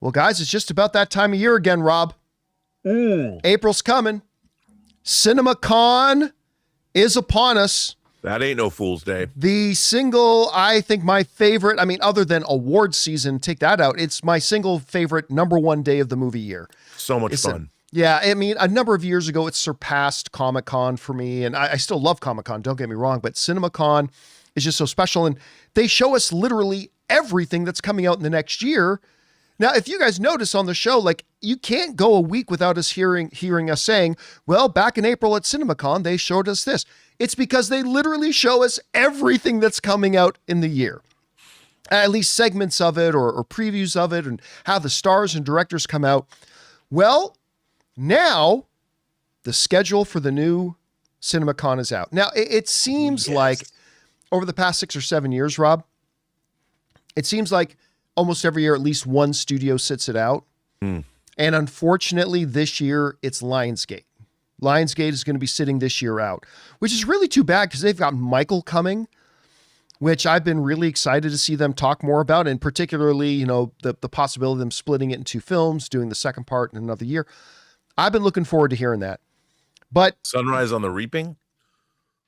Well, guys, it's just about that time of year again, Rob. April's coming. CinemaCon is upon us. That ain't no fool's day. The single, I think my favorite, other than award season, take that out, it's my single favorite number one day of the movie year. So much fun. A number of years ago, it surpassed Comic-Con for me, and I still love Comic-Con, don't get me wrong, but CinemaCon is just so special, and they show us literally everything that's coming out in the next year. Now, if you guys notice on the show, you can't go a week without us hearing us saying, well, back in April at CinemaCon, they showed us this. It's because they literally show us everything that's coming out in the year. At least segments of it or previews of it and how the stars and directors come out. Well, now the schedule for the new CinemaCon is out. Now, it seems like over the past 6 or 7 years, Rob, it seems like almost every year, at least one studio sits it out. And unfortunately, this year, it's Lionsgate. Lionsgate is going to be sitting this year out, which is really too bad because they've got Michael coming, which I've been really excited to see them talk more about, and particularly, the possibility of them splitting it in 2 films, doing the second part in another year. I've been looking forward to hearing that. But Sunrise on the Reaping?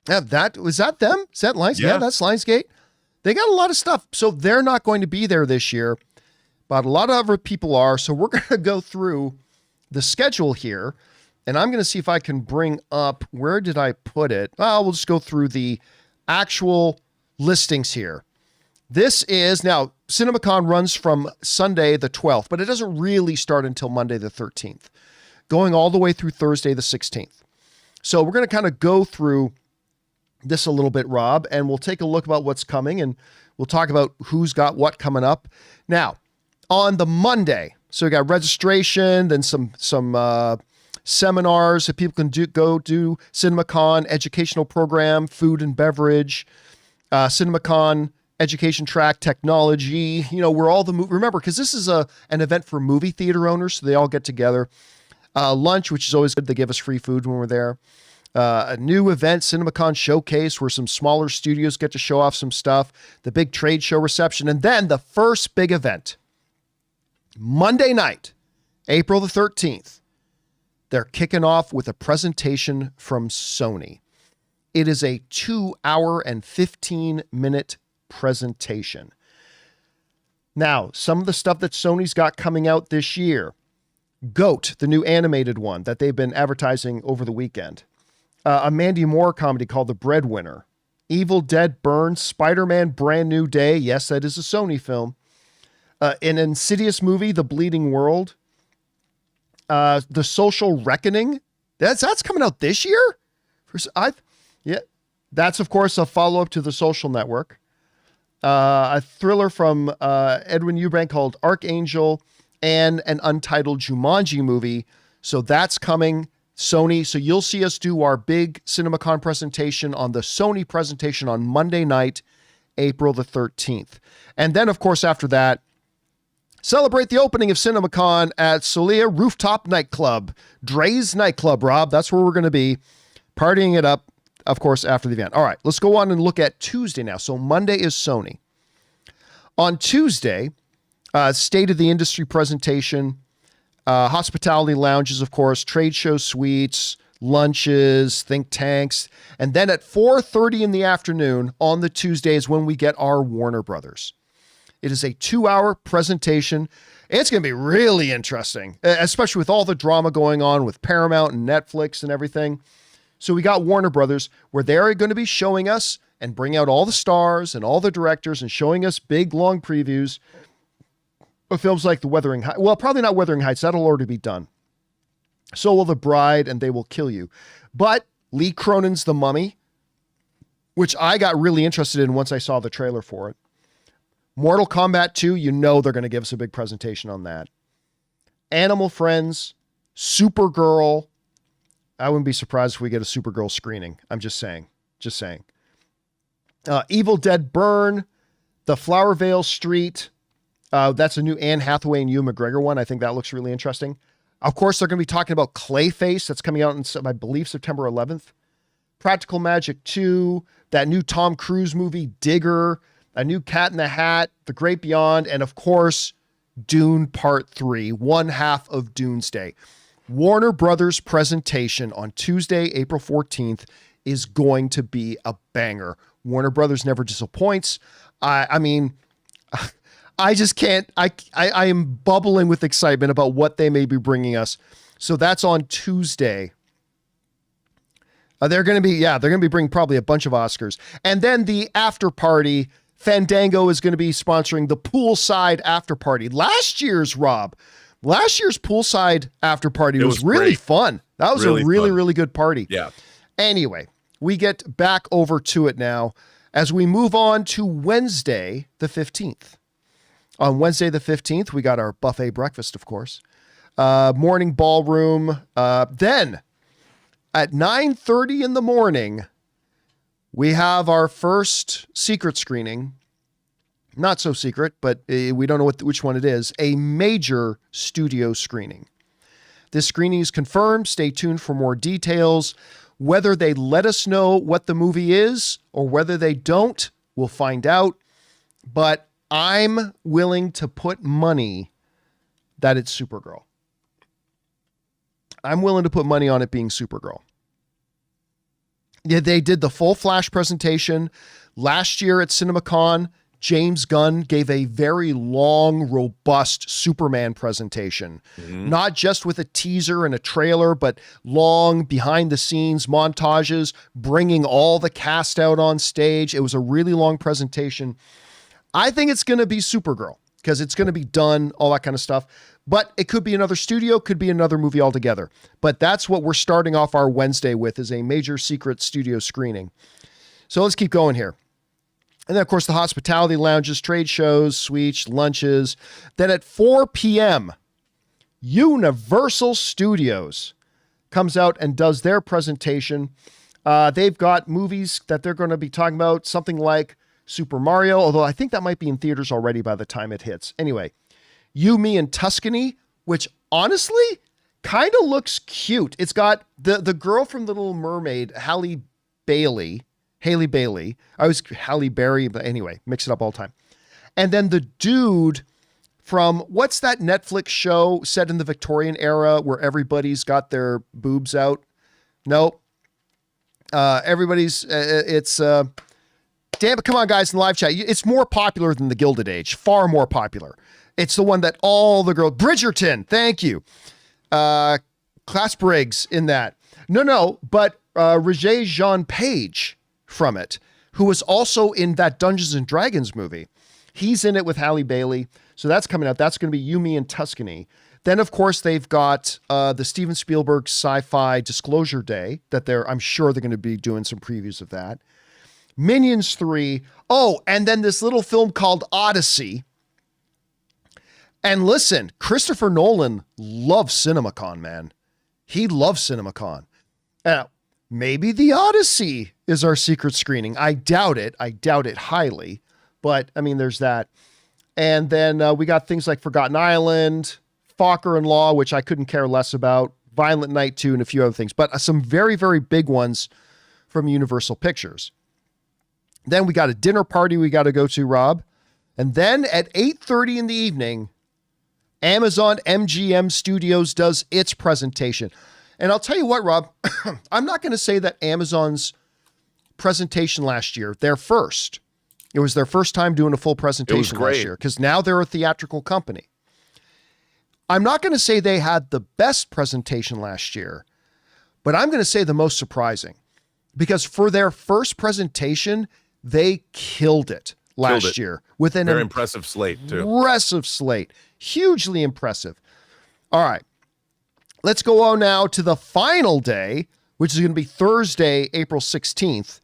Was that them? Is that Lionsgate? Yeah, that's Lionsgate. They got a lot of stuff. So they're not going to be there this year, but a lot of other people are. So we're going to go through the schedule here, and I'm going to see if I can bring up, where did I put it? We'll just go through the actual listings here. This is, now, CinemaCon runs from Sunday the 12th, but it doesn't really start until Monday the 13th, going all the way through Thursday the 16th. So we're going to kind of go through this a little bit, Rob, and we'll take a look about what's coming, and we'll talk about who's got what coming up. Now, on the Monday, so we got registration, then some seminars that people can go do, CinemaCon educational program, food and beverage, CinemaCon education track, technology, where all the remember, because this is an event for movie theater owners, so they all get together. Lunch, which is always good. They give us free food when we're there. A new event, CinemaCon Showcase, where some smaller studios get to show off some stuff, the big trade show reception, and then the first big event, Monday night, April the 13th. They're kicking off with a presentation from Sony. It is a 2-hour and 15-minute presentation. Now, some of the stuff that Sony's got coming out this year, GOAT, the new animated one that they've been advertising over the weekend. A Mandy Moore comedy called The Breadwinner. Evil Dead Burns, Spider-Man Brand New Day. Yes, that is a Sony film. An Insidious movie, The Bleeding World. The Social Reckoning. That's coming out this year? That's, of course, a follow-up to The Social Network. A thriller from Edwin Eubank called Archangel, and an untitled Jumanji movie. So that's coming. Sony. So you'll see us do our big CinemaCon presentation on the Sony presentation on Monday night, April the 13th. And then, of course, after that, celebrate the opening of CinemaCon at Solia Rooftop Nightclub. Dre's Nightclub, Rob. That's where we're going to be partying it up, of course, after the event. All right, let's go on and look at Tuesday now. So Monday is Sony. On Tuesday, State of the Industry presentation, hospitality lounges, of course, trade show suites, lunches, think tanks. And then at 4:30 in the afternoon on the Tuesday is when we get our Warner Brothers. It is a 2-hour presentation. It's going to be really interesting, especially with all the drama going on with Paramount and Netflix and everything. So we got Warner Brothers, where they're going to be showing us and bring out all the stars and all the directors and showing us big, long previews of films like The Wuthering Heights. Well, probably not Wuthering Heights. That'll already be done. So will The Bride and They Will Kill You. But Lee Cronin's The Mummy, which I got really interested in once I saw the trailer for it. Mortal Kombat 2, they're going to give us a big presentation on that. Animal Friends, Supergirl. I wouldn't be surprised if we get a Supergirl screening. I'm just saying. Evil Dead Burn, The Flower Veil Street. That's a new Anne Hathaway and Ewan McGregor one. I think that looks really interesting. Of course, they're going to be talking about Clayface. That's coming out in, I believe, September 11th. Practical Magic 2, that new Tom Cruise movie, Digger, a new Cat in the Hat, The Great Beyond, and of course, Dune Part 3, one half of Doomsday. Warner Brothers presentation on Tuesday, April 14th is going to be a banger. Warner Brothers never disappoints. I mean, I just can't, I am bubbling with excitement about what they may be bringing us. So that's on Tuesday. They're going to be bringing probably a bunch of Oscars. And then the after party, Fandango is going to be sponsoring the poolside after party. Last year's poolside after party was really great. Fun. That was really a really good party. Yeah. Anyway, we get back over to it now as we move on to Wednesday, the 15th. On Wednesday, the 15th, we got our buffet breakfast, of course. Morning ballroom. Then at 9:30 in the morning, we have our first secret screening. Not so secret, but we don't know which one it is. A major studio screening. This screening is confirmed. Stay tuned for more details. Whether they let us know what the movie is or whether they don't, we'll find out. But I'm willing to put money that it's Supergirl. I'm willing to put money on it being Supergirl. Yeah, they did the full Flash presentation last year at CinemaCon. James Gunn gave a very long, robust Superman presentation, not just with a teaser and a trailer, but long behind the scenes montages, bringing all the cast out on stage. It was a really long presentation. I think it's going to be Supergirl because it's going to be done, all that kind of stuff. But it could be another studio, could be another movie altogether. But that's what we're starting off our Wednesday with, is a major secret studio screening. So let's keep going here. And then, of course, the hospitality lounges, trade shows, suites, lunches. Then at 4 p.m., Universal Studios comes out and does their presentation. They've got movies that they're going to be talking about, something like Super Mario, although I think that might be in theaters already by the time it hits. Anyway, You, Me, and Tuscany, which honestly kind of looks cute. It's got the girl from The Little Mermaid, Halle Bailey. I was Halle Berry, but anyway, mix it up all the time. And then the dude from, what's that Netflix show set in the Victorian era where everybody's got their boobs out? Nope. Everybody's, damn it, come on, guys, in live chat. It's more popular than the Gilded Age, far more popular. It's the one that all the girls, Bridgerton, thank you. Class Briggs in that. No, but Regé-Jean Page from it, who was also in that Dungeons and Dragons movie. He's in it with Halle Bailey. So that's coming out. That's going to be You, Me, and Tuscany. Then, of course, they've got the Steven Spielberg Sci-Fi Disclosure Day that I'm sure they're going to be doing some previews of that. Minions 3. Oh, and then this little film called Odyssey. And listen, Christopher Nolan loves CinemaCon, man. He loves CinemaCon. Now, maybe the Odyssey is our secret screening. I doubt it. I doubt it highly. But, I mean, there's that. And then we got things like Forgotten Island, Fokker and Law, which I couldn't care less about, Violent Night 2, and a few other things. But some very, very big ones from Universal Pictures. Then we got a dinner party we got to go to, Rob. And then at 8:30 in the evening, Amazon MGM Studios does its presentation. And I'll tell you what, Rob, I'm not going to say that Amazon's presentation last year, it was their first time doing a full presentation last year, because now they're a theatrical company. I'm not going to say they had the best presentation last year, but I'm going to say the most surprising, because for their first presentation, they killed it last year with an very impressive slate too. Impressive slate. Hugely impressive. All right. Let's go on now to the final day, which is going to be Thursday, April 16th.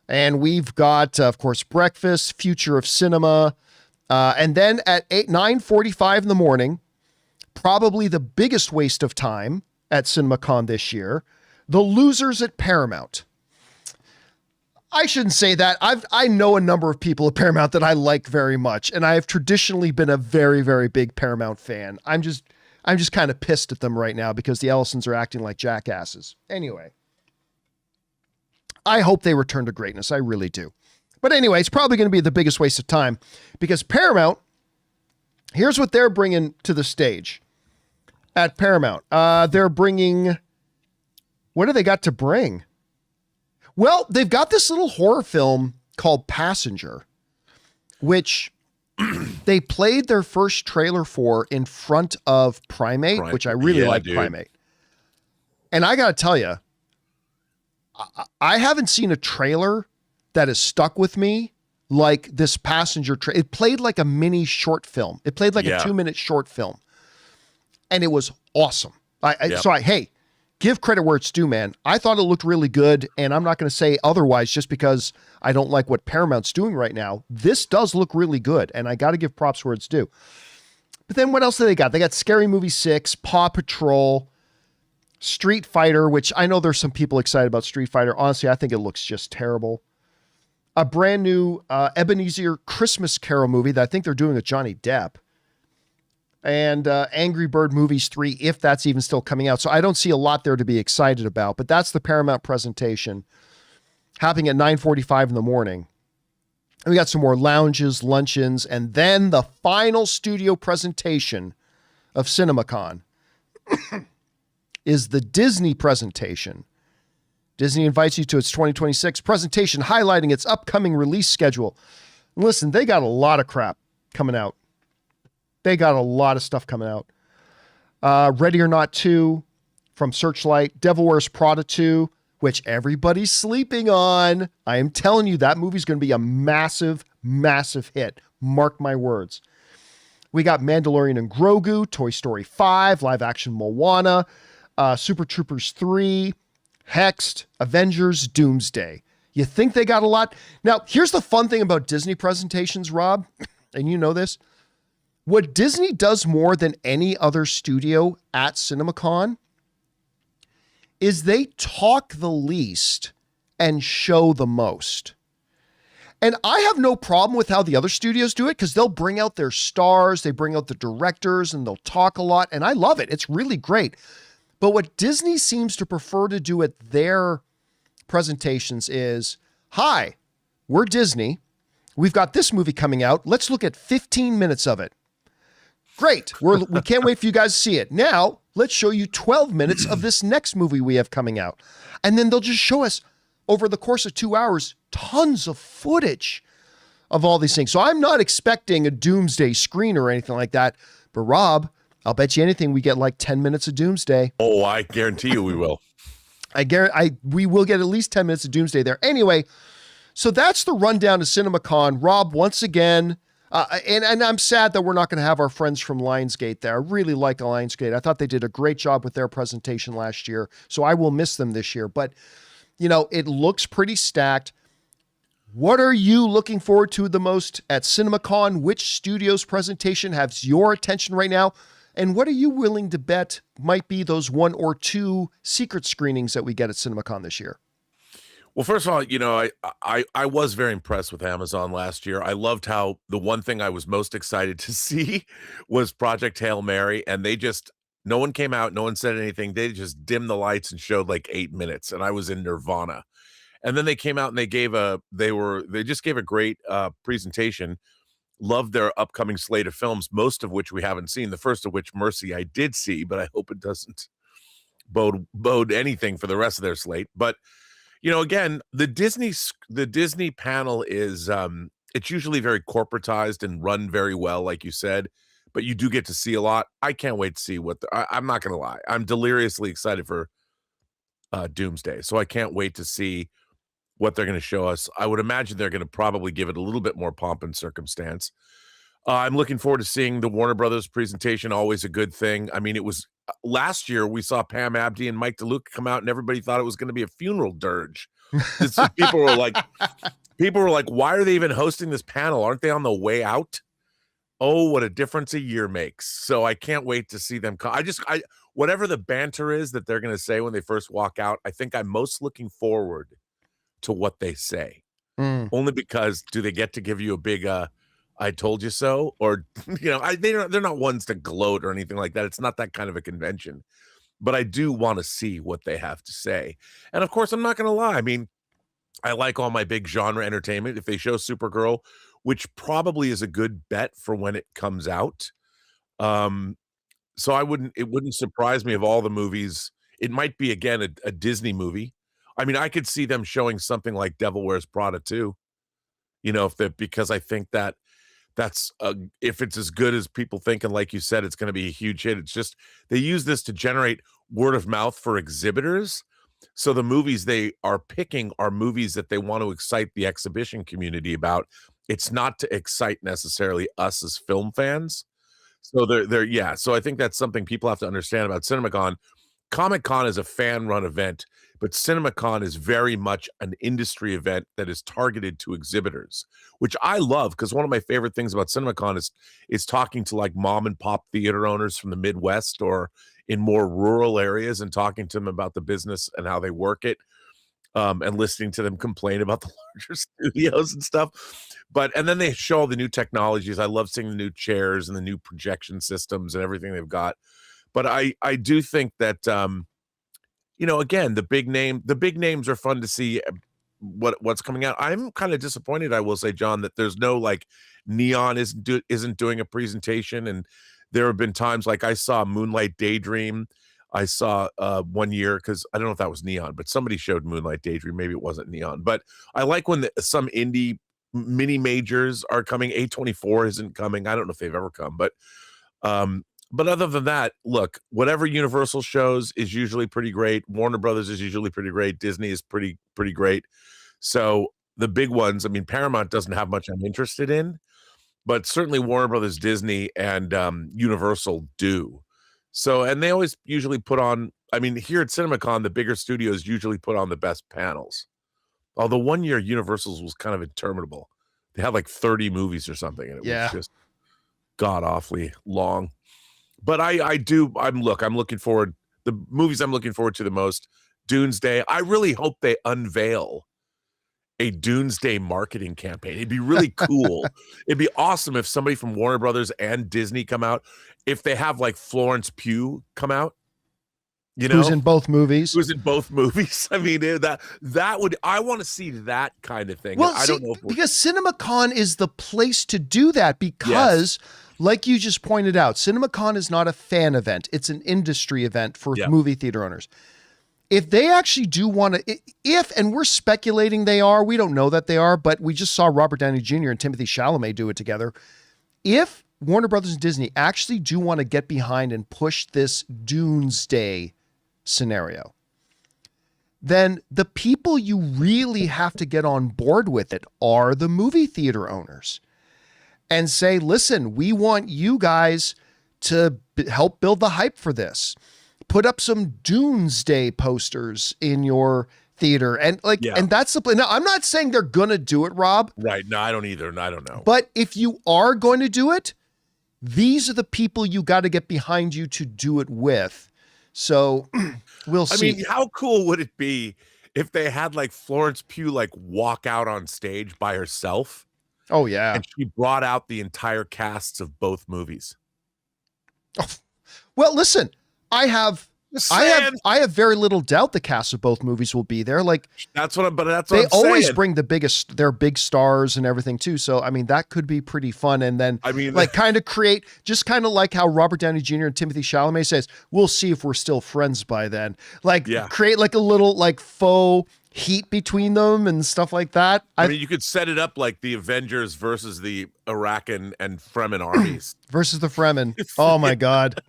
And we've got, of course, breakfast, future of cinema. And then at 9:45 in the morning, probably the biggest waste of time at CinemaCon this year, The Losers at Paramount. I shouldn't say that. I know a number of people at Paramount that I like very much, and I have traditionally been a very, very big Paramount fan. I'm just kind of pissed at them right now because the Ellisons are acting like jackasses. Anyway, I hope they return to greatness. I really do. But anyway, it's probably going to be the biggest waste of time because Paramount Here's what they're bringing to the stage at Paramount. They're bringing, what do they got to bring? Well, they've got this little horror film called Passenger, which they played their first trailer for in front of Primate, which I really like, dude. Primate. And I got to tell you, I haven't seen a trailer that has stuck with me like this Passenger trailer. It played like a mini short film. It played like a 2-minute short film. And it was awesome. Hey, give credit where it's due, man. I thought it looked really good, and I'm not going to say otherwise just because I don't like what Paramount's doing right now. This does look really good, and I got to give props where it's due. But then what else do they got? They got Scary Movie 6, Paw Patrol, Street Fighter, which I know there's some people excited about Street Fighter. Honestly, I think it looks just terrible. A brand new Ebenezer Christmas Carol movie that I think they're doing with Johnny Depp. And Angry Bird Movies 3, if that's even still coming out. So I don't see a lot there to be excited about, but that's the Paramount presentation happening at 9:45 in the morning. And we got some more lounges, luncheons, and then the final studio presentation of CinemaCon is the Disney presentation. Disney invites you to its 2026 presentation, highlighting its upcoming release schedule. And listen, they got a lot of crap coming out. They got a lot of stuff coming out. Ready or Not 2 from Searchlight, Devil Wears Prada 2, which everybody's sleeping on. I am telling you, that movie's going to be a massive, massive hit. Mark my words. We got Mandalorian and Grogu, Toy Story 5, live action Moana, Super Troopers 3, Hexed, Avengers, Doomsday. You think they got a lot? Now, here's the fun thing about Disney presentations, Rob, and you know this. What Disney does more than any other studio at CinemaCon is they talk the least and show the most. And I have no problem with how the other studios do it because they'll bring out their stars, they bring out the directors, and they'll talk a lot. And I love it. It's really great. But what Disney seems to prefer to do at their presentations is, hi, we're Disney. We've got this movie coming out. Let's look at 15 minutes of it. Great. We can't wait for you guys to see it. Now, let's show you 12 minutes of this next movie we have coming out. And then they'll just show us over the course of 2 hours, tons of footage of all these things. So I'm not expecting a Doomsday screen or anything like that. But Rob, I'll bet you anything we get like 10 minutes of Doomsday. Oh, I guarantee you we will. We will get at least 10 minutes of Doomsday there. Anyway, so that's the rundown of CinemaCon. Rob, once again, and I'm sad that we're not going to have our friends from Lionsgate there. I really like Lionsgate. I thought they did a great job with their presentation last year, so I will miss them this year. But, you know, it looks pretty stacked. What are you looking forward to the most at CinemaCon? Which studio's presentation has your attention right now? And what are you willing to bet might be those 1 or 2 secret screenings that we get at CinemaCon this year? Well, first of all, you know, I was very impressed with Amazon last year. I loved how the one thing I was most excited to see was Project Hail Mary, and no one came out, no one said anything. They just dimmed the lights and showed like 8 minutes, and I was in nirvana. And then they came out and they just gave a great presentation. Loved their upcoming slate of films, most of which we haven't seen. The first of which, Mercy, I did see, but I hope it doesn't bode anything for the rest of their slate. But you know, again, the Disney panel is it's usually very corporatized and run very well, like you said, but you do get to see a lot. I can't wait to see I'm not gonna lie, I'm deliriously excited for Doomsday, so I can't wait to see what they're going to show us. I would imagine they're going to probably give it a little bit more pomp and circumstance. I'm looking forward to seeing the Warner Brothers presentation. Always a good thing. I mean, it was last year we saw Pam Abdi and Mike DeLuca come out, and everybody thought it was going to be a funeral dirge. People were like, why are they even hosting this panel? Aren't they on the way out? Oh, what a difference a year makes. So I can't wait to see them come. Whatever the banter is that they're going to say when they first walk out, I think I'm most looking forward to what they say. Only because do they get to give you a big I told you so, or you know, they're not ones to gloat or anything like that. It's not that kind of a convention, but I do want to see what they have to say. And of course, I'm not going to lie. I mean, I like all my big genre entertainment. If they show Supergirl, which probably is a good bet for when it comes out, Um, so it wouldn't surprise me of all the movies. It might be again a Disney movie. I mean, I could see them showing something like Devil Wears Prada too. If that because I think that's if it's as good as people think, and like you said, it's going to be a huge hit. It's just they use this to generate word of mouth for exhibitors. So the movies they are picking are movies that they want to excite the exhibition community about. It's not to excite necessarily us as film fans. So they're yeah. So I think that's something people have to understand about CinemaCon. Comic-Con is a fan-run event, but CinemaCon is very much an industry event that is targeted to exhibitors, which I love because one of my favorite things about CinemaCon is talking to like mom and pop theater owners from the Midwest or in more rural areas and talking to them about the business and how they work it, and listening to them complain about the larger studios and stuff. And then they show all the new technologies. I love seeing the new chairs and the new projection systems and everything they've got. But I do think that again, the big names are fun to see what's coming out. I'm kind of disappointed, I will say, John, that there's no like Neon isn't doing a presentation, and there have been times like I saw Moonlight Daydream. I saw one year because I don't know if that was Neon, but somebody showed Moonlight Daydream. Maybe it wasn't Neon, but I like when some indie mini majors are coming. A24 isn't coming. I don't know if they've ever come, but other than that, look, whatever Universal shows is usually pretty great. Warner Brothers is usually pretty great. Disney is pretty great. So the big ones, I mean, Paramount doesn't have much I'm interested in, but certainly Warner Brothers, Disney, and Universal do. So, and they always usually put on, I mean, here at CinemaCon, the bigger studios usually put on the best panels. Although one year Universal's was kind of interminable. They had like 30 movies or something, and it was just god-awfully long. But I'm looking forward, the movies I'm looking forward to the most, Doomsday. I really hope they unveil a Doomsday marketing campaign. It'd be really cool. It'd be awesome if somebody from Warner Brothers and Disney come out. If they have like Florence Pugh come out, who's in both movies. I mean, that would, I want to see that kind of thing. Well, I don't know because CinemaCon is the place to do that because like you just pointed out, CinemaCon is not a fan event. It's an industry event for movie theater owners. If they actually do want to, and we're speculating they are, we don't know that they are, but we just saw Robert Downey Jr. and Timothée Chalamet do it together. If Warner Brothers and Disney actually do want to get behind and push this Doomsday scenario, then the people you really have to get on board with it are the movie theater owners and say, listen, we want you guys to help build the hype for this. Put up some Doomsday posters in your theater. And and that's the plan. Now, I'm not saying they're going to do it, Rob. Right. No, I don't either. And I don't know. But if you are going to do it, these are the people you got to get behind you to do it with. So we'll see. I mean, how cool would it be if they had like Florence Pugh like walk out on stage by herself? Oh, yeah. And she brought out the entire casts of both movies. Oh, well, listen, I have very little doubt the cast of both movies will be there. Like they always bring their big stars and everything too. So, I mean, that could be pretty fun. And then like kind of create, just kind of like how Robert Downey Jr. and Timothée Chalamet says, we'll see if we're still friends by then. Like create like a little like faux heat between them and stuff like that. I mean, you could set it up like the Avengers versus the Iraq and Fremen armies. Versus the Fremen. Oh my God.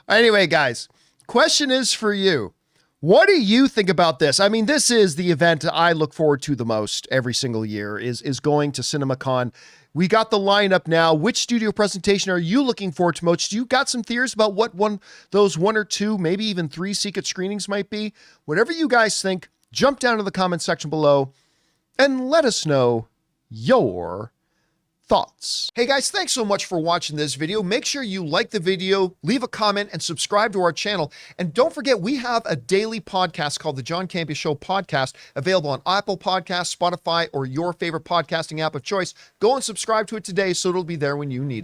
Anyway, guys, question is for you. What do you think about this? I mean, this is the event I look forward to the most every single year is going to CinemaCon. We got the lineup now. Which studio presentation are you looking forward to most? You got some theories about what those one or two, maybe even 3 secret screenings might be? Whatever you guys think, jump down to the comment section below and let us know your thoughts. Hey guys, thanks so much for watching this video. Make sure you like the video, leave a comment, and subscribe to our channel. And don't forget, we have a daily podcast called the John Campea Show podcast, available on Apple Podcasts, Spotify, or your favorite podcasting app of choice. Go and subscribe to it today so it'll be there when you need it.